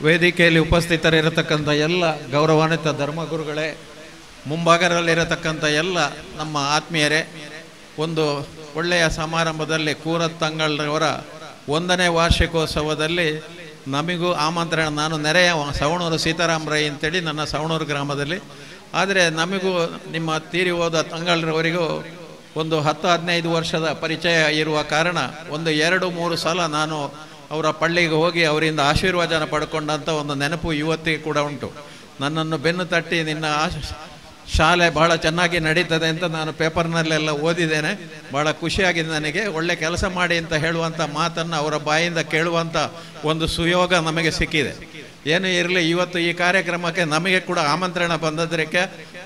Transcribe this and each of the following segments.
ವೇದಿಕೆಯಲ್ಲಿ ಉಪಸ್ಥಿತರಿರತಕ್ಕಂಥ ಎಲ್ಲ ಗೌರವಾನ್ವಿತ ಧರ್ಮಗುರುಗಳೇ, ಮುಂಭಾಗದಲ್ಲಿರತಕ್ಕಂಥ ಎಲ್ಲ ನಮ್ಮ ಆತ್ಮೀಯರೇ, ಒಂದು ಒಳ್ಳೆಯ ಸಮಾರಂಭದಲ್ಲಿ ಕೂರತ್ತಂಗಳವರ 1ನೇ ವಾರ್ಷಿಕೋತ್ಸವದಲ್ಲಿ ನಮಗೂ ಆಮಂತ್ರಣ. ನಾನು ನೆರೆಯ ಸವಣೂರು ಸೀತಾರಾಮ ರೈ ಅಂತೇಳಿ ನನ್ನ ಸವಣೂರು ಗ್ರಾಮದಲ್ಲಿ. ಆದರೆ ನಮಗೂ ನಿಮ್ಮ ತೀರಿ ಹೋದ ತಂಗಳರವರಿಗೂ ಒಂದು 10-15 ವರ್ಷದ ಪರಿಚಯ ಇರುವ ಕಾರಣ ಒಂದು 2-3 ಸಲ ನಾನು ಅವರ ಪಳ್ಳಿಗೆ ಹೋಗಿ ಅವರಿಂದ ಆಶೀರ್ವಾದನ ಪಡ್ಕೊಂಡಂಥ ಒಂದು ನೆನಪು ಇವತ್ತಿಗೆ ಕೂಡ ಉಂಟು. ನನ್ನನ್ನು ಬೆನ್ನು ತಟ್ಟಿ ನಿನ್ನ ಶಾಲೆ ಭಾಳ ಚೆನ್ನಾಗಿ ನಡೀತದೆ ಅಂತ ನಾನು ಪೇಪರ್ನಲ್ಲೆಲ್ಲ ಓದಿದ್ದೇನೆ. ಭಾಳ ಖುಷಿಯಾಗಿದೆ ನನಗೆ. ಒಳ್ಳೆ ಕೆಲಸ ಮಾಡಿ ಅಂತ ಹೇಳುವಂಥ ಮಾತನ್ನು ಅವರ ಬಾಯಿಂದ ಕೇಳುವಂಥ ಒಂದು ಸುಯೋಗ ನಮಗೆ ಸಿಕ್ಕಿದೆ. ಏನೂ ಇರಲಿ, ಇವತ್ತು ಈ ಕಾರ್ಯಕ್ರಮಕ್ಕೆ ನಮಗೆ ಕೂಡ ಆಮಂತ್ರಣ ಬಂದದಕ್ಕೆ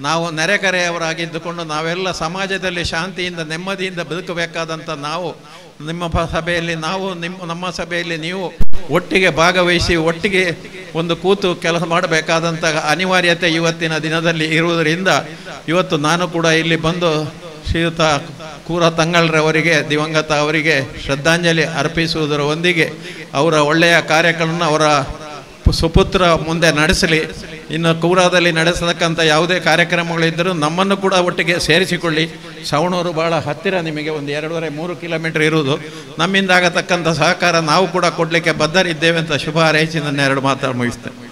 ನಾವು ನೆರೆಕರೆಯವರಾಗಿದ್ದುಕೊಂಡು ನಾವೆಲ್ಲ ಸಮಾಜದಲ್ಲಿ ಶಾಂತಿಯಿಂದ ನೆಮ್ಮದಿಯಿಂದ ಬದುಕಬೇಕಾದಂಥ ನಾವು ನಿಮ್ಮ ಸಭೆಯಲ್ಲಿ ನಾವು ನಮ್ಮ ಸಭೆಯಲ್ಲಿ ನೀವು ಒಟ್ಟಿಗೆ ಭಾಗವಹಿಸಿ ಒಟ್ಟಿಗೆ ಒಂದು ಕೂತು ಕೆಲಸ ಮಾಡಬೇಕಾದಂಥ ಅನಿವಾರ್ಯತೆ ಇವತ್ತಿನ ದಿನದಲ್ಲಿ ಇರುವುದರಿಂದ ಇವತ್ತು ನಾನು ಕೂಡ ಇಲ್ಲಿ ಬಂದು ಶ್ರೀಯುತ ಕೂರತ್ತಂಗಳರವರಿಗೆ, ದಿವಂಗತ ಅವರಿಗೆ ಶ್ರದ್ಧಾಂಜಲಿ ಅರ್ಪಿಸುವುದರ ಒಂದಿಗೆ ಅವರ ಒಳ್ಳೆಯ ಕಾರ್ಯಕ್ರಮವನ್ನು ಅವರ ಸುಪುತ್ರ ಮುಂದೆ ನಡೆಸಲಿ. ಇನ್ನು ಕೂರಾದಲ್ಲಿ ನಡೆಸತಕ್ಕಂಥ ಯಾವುದೇ ಕಾರ್ಯಕ್ರಮಗಳಿದ್ದರೂ ನಮ್ಮನ್ನು ಕೂಡ ಒಟ್ಟಿಗೆ ಸೇರಿಸಿಕೊಳ್ಳಿ. ಸವಣೂರು ಭಾಳ ಹತ್ತಿರ, ನಿಮಗೆ ಒಂದು 2.5-3 ಕಿಲೋಮೀಟರ್ ಇರುವುದು. ನಮ್ಮಿಂದ ಆಗತಕ್ಕಂಥ ಸಹಕಾರ ನಾವು ಕೂಡ ಕೊಡಲಿಕ್ಕೆ ಬದ್ಧರಿದ್ದೇವೆ ಅಂತ ಶುಭ ಹಾರೈಸಿ ನನ್ನ 2 ಮಾತು ಮುಗಿಸ್ತೇನೆ.